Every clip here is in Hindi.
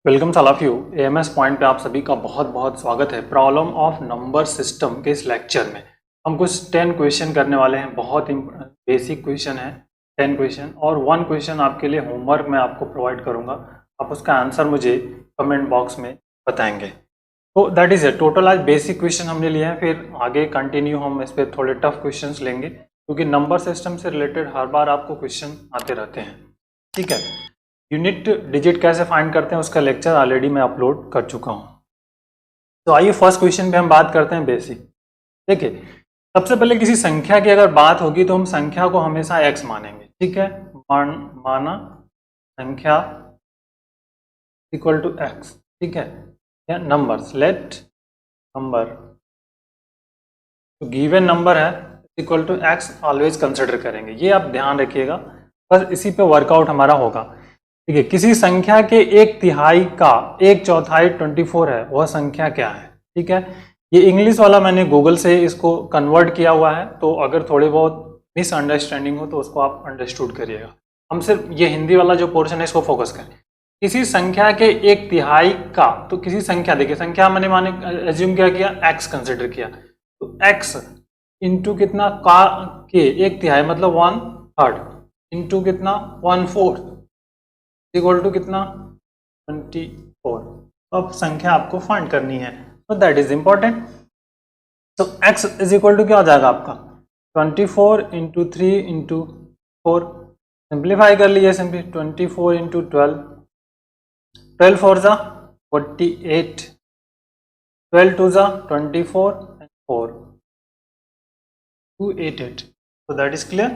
Welcome all of you. AMS point पे आप सभी का बहुत बहुत स्वागत है। प्रॉब्लम ऑफ नंबर सिस्टम के इस लेक्चर में हम कुछ 10 क्वेश्चन करने वाले हैं। बहुत बेसिक क्वेश्चन है 10 क्वेश्चन, और 1 क्वेश्चन आपके लिए होमवर्क में आपको प्रोवाइड करूंगा। आप उसका आंसर मुझे कमेंट बॉक्स में बताएंगे। तो दैट इज इट। टोटल आज बेसिक क्वेश्चन हमने लिए हैं, फिर आगे कंटिन्यू हम इस पर थोड़े टफ क्वेश्चन लेंगे, क्योंकि नंबर सिस्टम से रिलेटेड हर बार आपको क्वेश्चन आते रहते हैं। ठीक है। यूनिट डिजिट कैसे फाइंड करते हैं उसका लेक्चर ऑलरेडी मैं अपलोड कर चुका हूं। तो आइए फर्स्ट क्वेश्चन पे हम बात करते हैं बेसिक। देखिए, सबसे पहले किसी संख्या की अगर बात होगी तो हम संख्या को हमेशा x मानेंगे। ठीक है, माना संख्या इक्वल टू x। ठीक है, या नंबर्स, लेट नंबर तो गिवन नंबर है equal to x always consider करेंगे। ये आप ध्यान रखिएगा, बस इसी पे वर्कआउट हमारा होगा। ठीक है, किसी संख्या के 1/3 का 1/4 24 है, वह संख्या क्या है। ठीक है, ये इंग्लिश वाला मैंने गूगल से इसको कन्वर्ट किया हुआ है, तो अगर थोड़ी बहुत मिसअंडरस्टैंडिंग हो तो उसको आप अंडरस्टूड करिएगा। हम सिर्फ ये हिंदी वाला जो पोर्शन है इसको फोकस करें। किसी संख्या के 1/3 का, तो किसी संख्या, देखिए संख्या माने एज्यूम क्या किया, x कंसिडर किया, तो x इंटू कितना का के 1/3 मतलब 1/3 इंटू कितना 1/4 इक्वल टू कितना 24। अब संख्या आपको फाइंड करनी है, तो दैट इज इंपॉर्टेंट। तो x इज इक्वल टू क्या हो जाएगा आपका 24 इंटू 3 इंटू 4। सिंप्लीफाई कर लीजिए सिंपली, 24 इंटू 12, 12 4 जा 48, 12 2 जा 24 एंड 4 288। तो दैट इज क्लियर,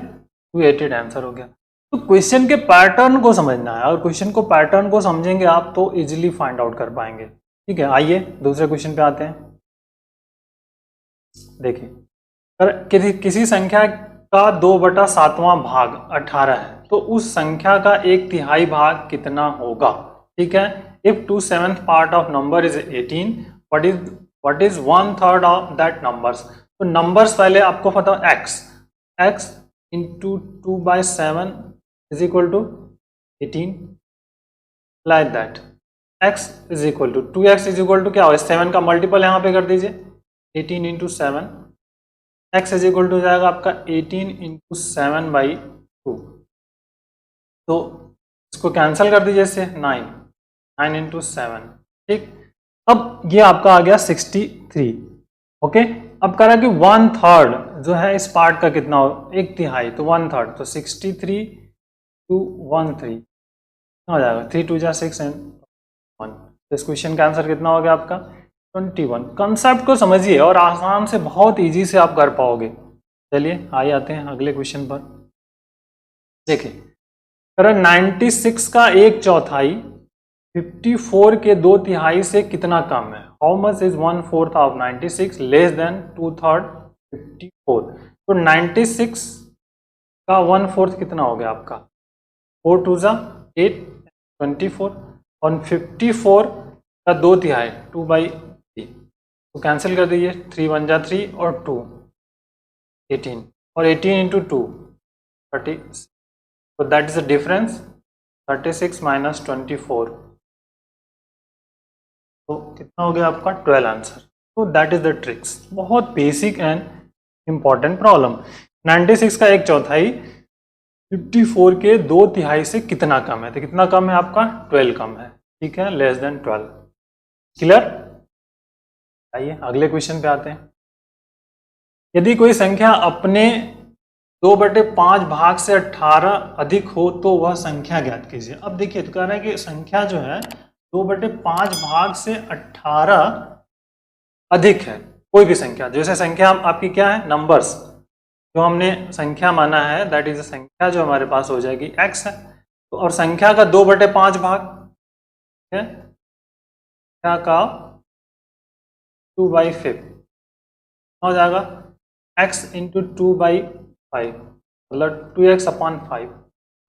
288 आंसर हो गया। तो क्वेश्चन के पैटर्न को समझना है, और क्वेश्चन को पैटर्न को समझेंगे आप तो इजीली फाइंड आउट कर पाएंगे। ठीक है, आइए दूसरे क्वेश्चन पे आते हैं। देखिए, अगर किसी संख्या का 2/7वां भाग 18 है, तो उस संख्या का 1/3 भाग कितना होगा। ठीक है, if 2/7 part of number is 18, what is 1/3 of that numbers. तो नंबर्स पहले आपको पता है x into 2/7 is equal to 18, like that। x is equal to 2x is equal to क्या हो, 7 का मल्टीपल यहाँ पे कर दीजिए, 18 into 7, x is equal to जाएगा आपका 18 इंटू 7/2। तो इसको कैंसिल कर दीजिए इससे, 9 इंटू 7। ठीक, अब ये आपका आ गया 63। ओके, अब कह रहा है कि 1/3 जो है इस पार्ट का कितना हो, 1/3, तो 1/3, तो 63 2 1 3 हो जाएगा, 3 2 जा 6 एंड 1। तो इस क्वेश्चन का आंसर कितना हो गया आपका 21। कंसेप्ट को समझिए और आसान से, बहुत इजी से आप कर पाओगे। चलिए आइए आते हैं अगले क्वेश्चन पर। देखिए, 96 का 1/4 54 के 2/3 से कितना कम है। How much is 1/4 of 96 less than 2/3 54। तो 96 का 1/4 कितना हो गया आपका, 4 2 जा 8 24, और 54 का 2/3 2/3, तो कैंसिल कर दीजिए, 3 1 जा 3 और 2 18, और 18 इंटू 2 36। तो that is the difference, 36 minus 24, तो कितना हो गया आपका 12 आंसर। तो दैट इज द ट्रिक्स, बहुत बेसिक एंड इंपॉर्टेंट प्रॉब्लम। 96 का 1/4 54 के 2/3 से कितना कम है, तो कितना कम है आपका 12 कम है। ठीक है, लेस देन 12। क्लियर। आइए अगले क्वेश्चन पे आते हैं। यदि कोई संख्या अपने 2/5 भाग से 18 अधिक हो तो वह संख्या ज्ञात कीजिए। अब देखिए, तो कह रहा है कि संख्या जो है 2/5 भाग से 18 अधिक है, कोई भी संख्या, जैसे संख्या आपकी क्या है, नंबर्स जो हमने संख्या माना है, दैट इज संख्या जो हमारे पास हो जाएगी x है। तो और संख्या का 2/5 भाग है, संख्या का 2/5 हो जाएगा x इंटू 2/5, मतलब 2x/5।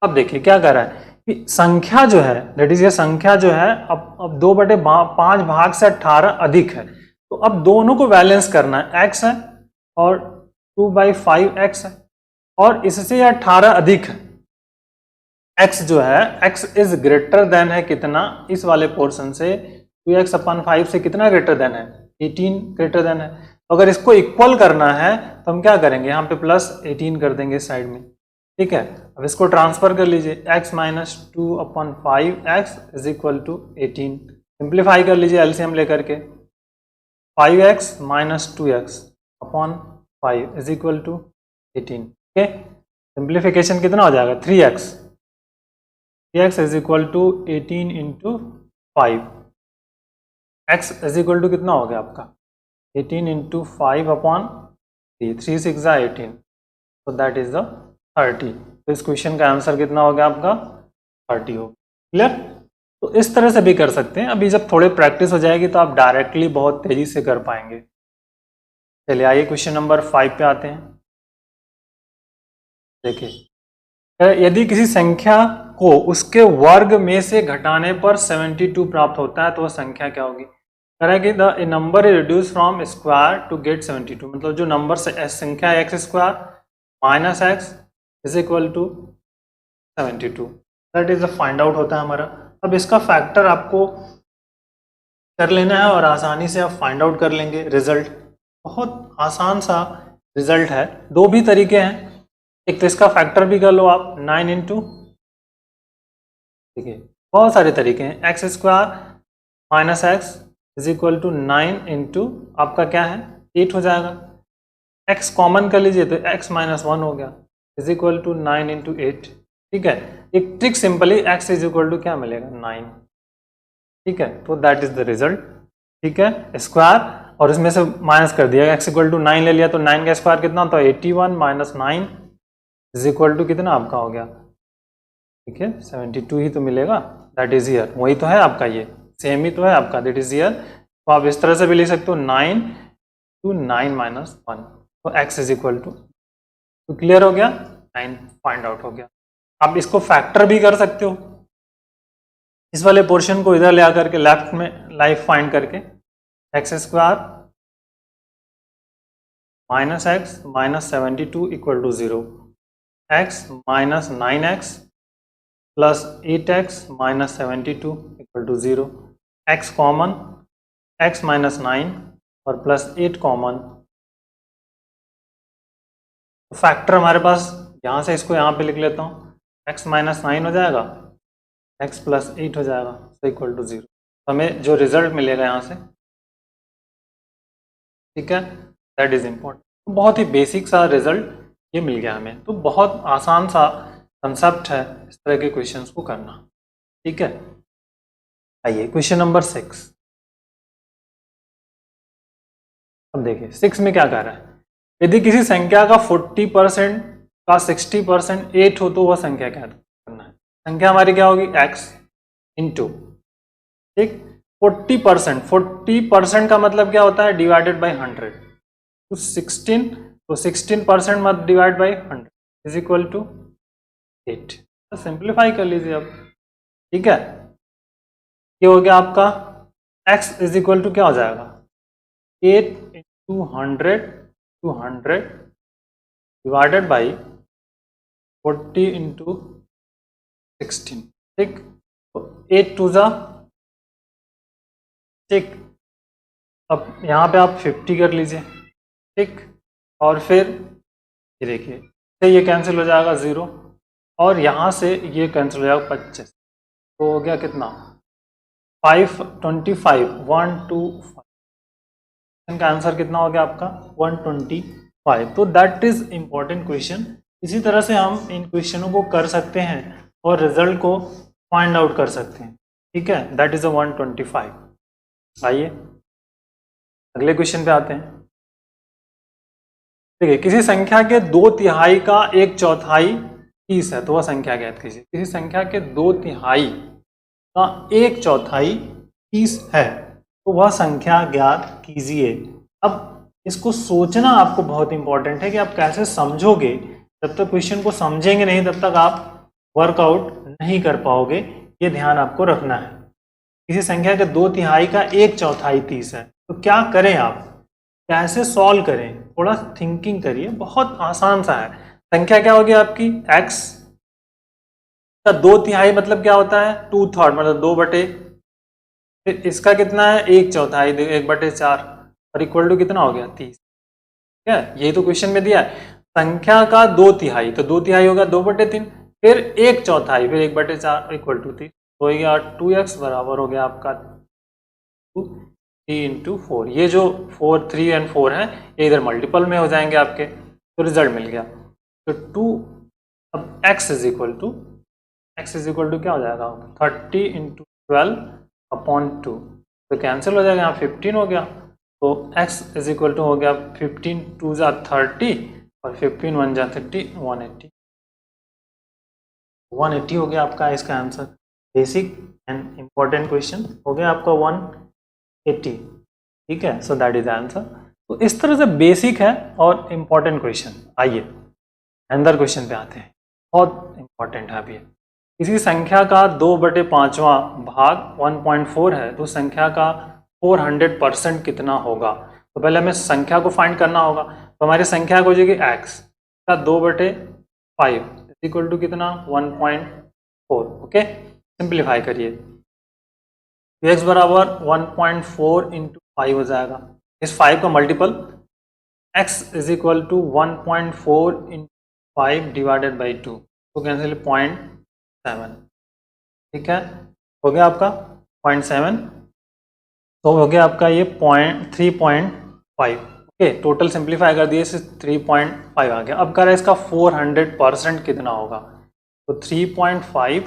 अब देखिए क्या कर रहा है कि संख्या जो है, दैट इज ये संख्या जो है अब 2/5 भाग से 18 अधिक है, तो अब दोनों को बैलेंस करना है, x है और 2/5x है, और इससे 18 अधिक है, x जो है x इज ग्रेटर देन है कितना, इस वाले पोर्शन से 2x/5 से कितना ग्रेटर देन है, 18 ग्रेटर देन है। तो अगर इसको इक्वल करना है तो हम क्या करेंगे, यहाँ पे +18 कर देंगे साइड में, ठीक है। अब इसको ट्रांसफर कर लीजिए, x - 2/5x is equal to 18। Simplify कर लीजिए एलसीएम लेकर के, 5x - 2x/5 is equal to 18, ठीक है। सिंप्लीफिकेशन कितना हो जाएगा, 3x is equal to 18 into 5, x is equal to कितना हो गया आपका 18 इंटू 5/3, 3 6 18, तो दैट इज द 30। तो इस क्वेश्चन का आंसर कितना हो गया आपका 30 हो, क्लियर। तो इस तरह से भी कर सकते हैं। अभी जब थोड़े प्रैक्टिस हो जाएगी तो आप डायरेक्टली बहुत तेजी से कर पाएंगे। चलिए आइए क्वेश्चन नंबर 5 पे आते हैं। देखिए, यदि किसी संख्या को उसके वर्ग में से घटाने पर 72 प्राप्त होता है तो वह संख्या क्या होगी। कह रहा है कि the number is reduce from square to get 72, मतलब जो नंबर से संख्या x² minus x is equal to 72, that is the find out होता है हमारा। अब इसका फैक्टर आपको कर लेना है और आसानी से आप फाइंड आउट कर लेंगे रिजल्ट। बहुत आसान सा रिजल्ट है, दो भी तरीके हैं। एक तो इसका फैक्टर भी कर लो आप 9 इंटू, ठीक है, बहुत सारे तरीके हैं। x² minus x is equal to 9 into आपका क्या है 8 हो जाएगा। x कॉमन कर लीजिए तो x - 1 हो गया इज इक्वल टू 9 इंटू 8, ठीक है। एक trick simply x is equal to क्या मिलेगा 9, ठीक है। तो दैट इज द रिजल्ट, ठीक है। स्क्वायर और इसमें से माइनस कर दिया, x इक्वल टू 9 ले लिया तो 9 का स्क्वायर कितना होता है 81 माइनस 9 इज इक्वल टू कितना आपका हो गया, ठीक है 72 ही तो मिलेगा, दैट इज ईयर। वही तो है आपका, ये सेम ही तो है आपका, दैट इज ईयर। तो आप इस तरह से भी लिख सकते हो 9 to 9 - 1, तो x इज इक्वल टू, तो क्लियर हो गया, 9 फाइंड आउट हो गया। आप इसको फैक्टर भी कर सकते हो, इस वाले पोर्शन को इधर ले आकर के लेफ्ट में लाइफ फाइंड करके x² minus x minus 72 equal to 0, x minus 9x plus 8x minus 72 equal to 0, x common, x minus 9 और प्लस 8 कॉमन। फैक्टर हमारे पास यहाँ से, इसको यहाँ पे लिख लेता हूँ, x माइनस 9 हो जाएगा, x प्लस 8 हो जाएगा, तो इक्वल टू 0। हमें जो रिजल्ट मिलेगा यहाँ से, ठीक है, दैट इज इम्पोर्टेंट। बहुत ही बेसिक सा रिजल्ट ये मिल गया हमें। तो बहुत आसान सा कंसेप्ट है इस तरह के क्वेश्चंस को करना, ठीक है। आइए क्वेश्चन नंबर 6। अब देखिए 6 में क्या कह रहा है, यदि किसी संख्या का 40% का 60% 8 हो तो वह संख्या क्या करना है। संख्या हमारी क्या होगी x इंटू, ठीक, 40% का मतलब क्या होता है डिवाइडेड बाई 100, तो 16, तो 16% मत divide by 100 is equal to 8। तो सिंप्लीफाई कर लीजिए अब, ठीक है। ये हो गया आपका x इज इक्वल टू क्या हो जाएगा 8 इंटू 100 डिवाइडेड बाई 40 इंटू 16, ठीक। तो 8 2 जा, ठीक। अब यहाँ पे आप 50 कर लीजिए, ठीक, और फिर ये देखिए से ये कैंसिल हो जाएगा 0 और यहाँ से ये कैंसिल हो जाएगा 25, तो हो गया कितना 525, 125, इनका आंसर कितना हो गया आपका 125। तो दैट इज इम्पोर्टेंट क्वेश्चन। इसी तरह से हम इन क्वेश्चनों को कर सकते हैं और रिजल्ट को फाइंड आउट कर सकते हैं, ठीक है, दैट इज अ 125। आइए अगले क्वेश्चन पे आते हैं। देखिए किसी संख्या के 2/3 का 1/4 30 है तो वह संख्या ज्ञात कीजिए। किसी संख्या के 2/3 का 1/4 30 है तो वह संख्या ज्ञात कीजिए। अब इसको सोचना आपको बहुत इंपॉर्टेंट है कि आप कैसे समझोगे। जब तक क्वेश्चन को समझेंगे नहीं तब तक आप वर्कआउट नहीं कर पाओगे, ये ध्यान आपको रखना है। किसी संख्या के 2/3 का 1/4 30 है तो क्या करें, आप कैसे सॉल्व करें, थोड़ा थिंकिंग करिए। बहुत आसान सा है। संख्या क्या होगी आपकी x, 2/3 मतलब क्या होता है, 2/3 मतलब 2/, फिर इसका कितना है 1/4, 1/4 और इक्वल टू कितना हो गया 30। ठीक है, यही तो क्वेश्चन में दिया है, संख्या का 2/3, तो 2/3 होगा 2/3, फिर 1/4, फिर 1/4 इक्वल टू 30, तो हो गया 2x बराबर हो गया आपका 3 इंटू 4। ये जो 4, 3 एंड 4 है ये इधर मल्टीपल में हो जाएंगे आपके, तो रिजल्ट मिल गया। तो 2, अब x इज इक्वल टू क्या हो जाएगा 30 इंटू 12/2, तो कैंसिल हो जाएगा, यहाँ 15 हो गया, तो x इज इक्वल टू हो गया 15 2 जा 30 और 15 1 जा 30, 180 हो गया आपका इसका answer. Basic and important question हो गया आपका 180। ठीक है, सो दैट इज आंसर। तो इस तरह से बेसिक है और इम्पॉर्टेंट क्वेश्चन। आइए अंदर क्वेश्चन पे आते हैं, बहुत इम्पॉर्टेंट है। अभी किसी संख्या का 2/5वां भाग 1.4 है तो संख्या का 400% कितना होगा। तो पहले हमें संख्या को फाइंड करना होगा, तो हमारी संख्या हो जाएगी x का 2/5 इक्वल टू कितना 1.4। ओके, सिंप्लीफाई करिए, x बराबर 1.4 इंटू 5 हो जाएगा, इस 5 का multiple x is equal to 1.4 into 5 divided by 2, तो कैंसिल 0.7। ठीक है, हो गया आपका 0.7, तो हो गया आपका ये 3.5। ओके, टोटल सिंप्लीफाई कर दिए, 3.5 आ गया। अब कह रहा है इसका 400% कितना होगा, तो 3.5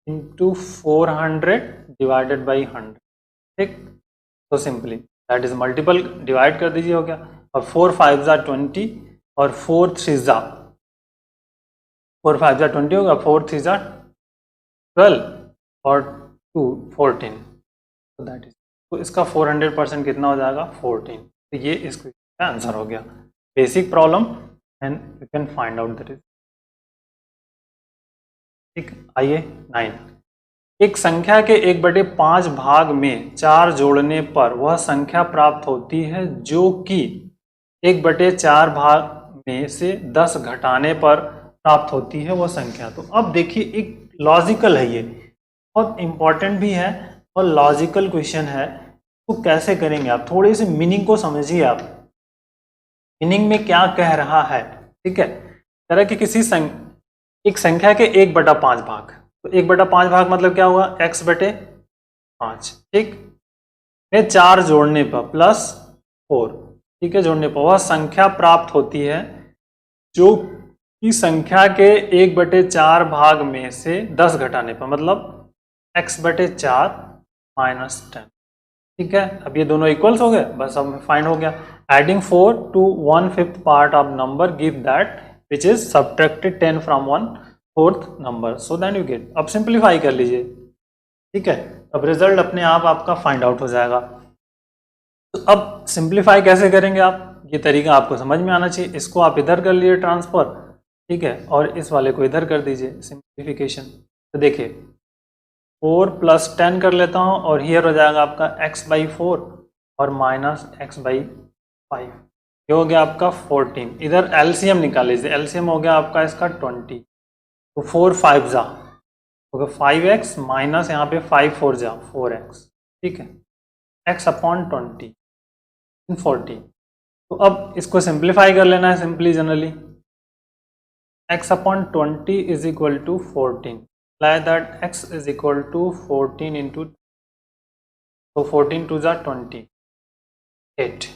इंटू 400 डिवाइडेड बाई 100। ठीक, तो simply that is multiple divide कर दीजिए, हो गया, और 4 5 जा 20 और 4 3 जा 20 होगा, 4 3 जा 12 और 2 14, तो दैट इज, तो इसका 400% कितना हो जाएगा 14। तो ये इस क्वेश्चन का आंसर हो गया। Basic problem and you can find out that is. ठीक, आइए 9। एक संख्या के 1/5 भाग में 4 जोड़ने पर वह संख्या प्राप्त होती है जो कि 1/4 भाग में से 10 घटाने पर प्राप्त होती है वह संख्या। तो अब देखिए एक लॉजिकल है, ये बहुत इंपॉर्टेंट भी है और लॉजिकल क्वेश्चन है। तो कैसे करेंगे आप, थोड़ी सी मीनिंग को समझिए आप, मीनिंग में क्या कह रहा है। ठीक है, तरह की किसी एक संख्या के 1/5 भाग, तो 1/5 भाग मतलब क्या हुआ x/5। ठीक, में 4 जोड़ने पर प्लस 4, ठीक है, जोड़ने पर वह संख्या प्राप्त होती है जो कि संख्या के 1/4 भाग में से 10 घटाने पर, मतलब x/4 माइनस 10। ठीक है, अब ये दोनों इक्वल्स हो गए, बस अब फाइंड हो गया। Adding 4 to 1/5 part of number give that which is subtracted 10 from 1/4 number, so that you get. अब सिंप्लीफाई कर लीजिए। ठीक है, अब रिजल्ट अपने आप आपका फाइंड आउट हो जाएगा। तो अब सिंप्लीफाई कैसे करेंगे आप, ये तरीका आपको समझ में आना चाहिए। इसको आप इधर कर लिए ट्रांसफर, ठीक है, और इस वाले को इधर कर दीजिए सिंप्लीफिकेशन। तो देखिए 4 + 10 कर लेता हूँ और हियर हो जाएगा आपका x/4 और माइनस x/5, ये हो गया आपका 14। इधर एलसीएम निकाल लीजिए, एलसीएम हो गया आपका इसका 20, तो 4 5 जा हो गया 5x माइनस यहाँ पे 5 4 जा 4x। ठीक है, x/20 इन 40। तो अब इसको सिंप्लीफाई कर लेना है simply generally, x/20 is equal to 14, like that x is equal to 14 into, so 14 2 जा 28,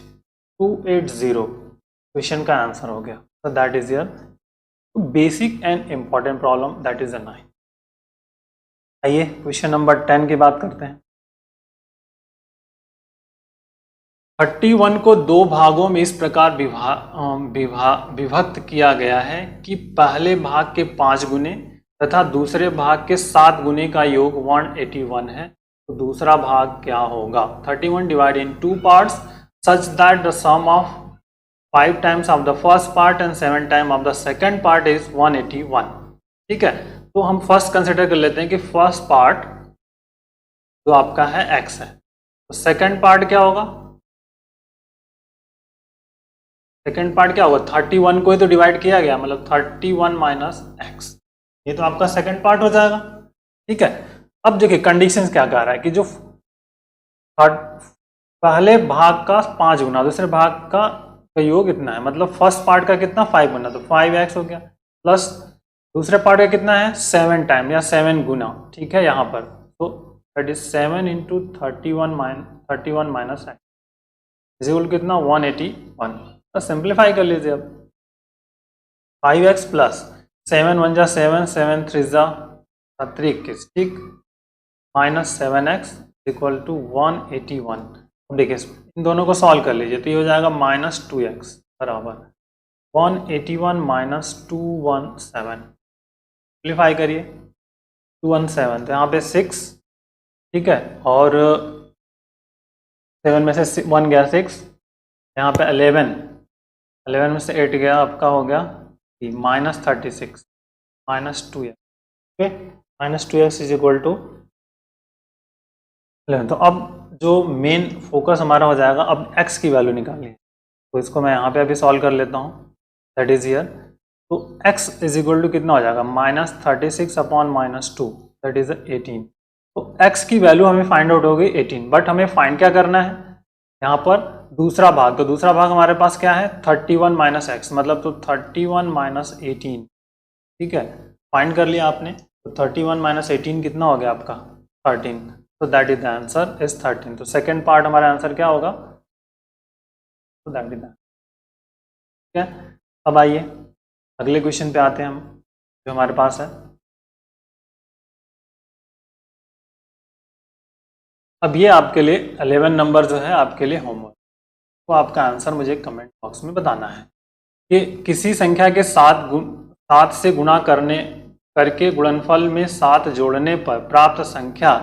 280 क्वेश्चन का आंसर हो गया। so that is your basic and important problem, that is a 9। आइए क्वेश्चन नंबर 10 की बात करते हैं। 31 को 2 भागों में इस प्रकार विभक्त किया गया है कि पहले भाग के 5 गुने तथा दूसरे भाग के 7 गुने का योग 181 है, तो दूसरा भाग क्या होगा। 31 divide in 2 parts such that the sum of 5 times of the first part and 7 time of the second part is 181। ठीक है, तो हम फर्स्ट कंसिडर कर लेते हैं कि फर्स्ट पार्ट जो आपका है x है, तो सेकंड पार्ट क्या होगा, सेकंड पार्ट क्या होगा 31 को ही तो डिवाइड किया गया, मतलब 31 माइनस x, ये तो आपका सेकंड पार्ट हो जाएगा। ठीक है, अब देखिए कंडीशंस क्या कह रहा है कि जो पहले भाग का 5 गुना दूसरे भाग का योग इतना है, मतलब फर्स्ट पार्ट का कितना 5 गुना, तो 5x हो गया, प्लस दूसरे पार्ट का कितना है 7 टाइम या 7 गुना। ठीक है, यहाँ पर तो that is 7 into 31 minus x is equal कितना 181। तो सिंप्लीफाई कर लीजिए अब 5x प्लस 7 1 जा 7 7 3 जा 21, ठीक, माइनस 7x इक्वल टू 181। अब देखिए इन दोनों को सॉल्व कर लीजिए तो ये हो जाएगा माइनस 2x बराबर 181 माइनस 217। सिंप्लीफाई करिए 217 तो यहाँ पे 6, ठीक है, और 7 में से 1 गया 6, यहाँ पे 11 में से 8 गया, आपका हो गया minus 36 minus 2x। Okay, minus 2x is equal to 11। तो अब जो मेन फोकस हमारा हो जाएगा, अब x की वैल्यू निकालिए, तो इसको मैं यहाँ पे अभी सॉल्व कर लेता हूँ, दैट इज हियर। तो x इज इक्वल टू कितना हो जाएगा minus 36 upon minus 2 that is 18। तो x की वैल्यू हमें फाइंड आउट हो गई 18, बट हमें फाइंड क्या करना है यहाँ पर दूसरा भाग। तो दूसरा भाग हमारे पास क्या है 31 माइनस एक्स, मतलब तो 31 माइनस 18। ठीक है, फाइंड कर लिया आपने, तो 31 माइनस 18 कितना हो गया आपका 13, तो that is the answer is 13। तो सेकेंड पार्ट हमारा आंसर क्या होगा, तो दैट इज द। ठीक है, अब आइए अगले क्वेश्चन पे आते हैं हम, जो हमारे पास है। अब ये आपके लिए 11 नंबर जो है आपके लिए होमवर्क, तो आपका आंसर मुझे कमेंट बॉक्स में बताना है कि किसी संख्या के 7 से गुणा करके गुणनफल में 7 जोड़ने पर प्राप्त संख्या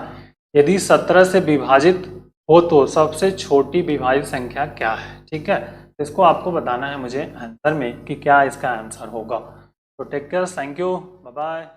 यदि 17 से विभाजित हो तो सबसे छोटी विभाजित संख्या क्या है। ठीक है, इसको आपको बताना है मुझे आंसर में कि क्या इसका आंसर होगा। तो take care, thank you, bye bye.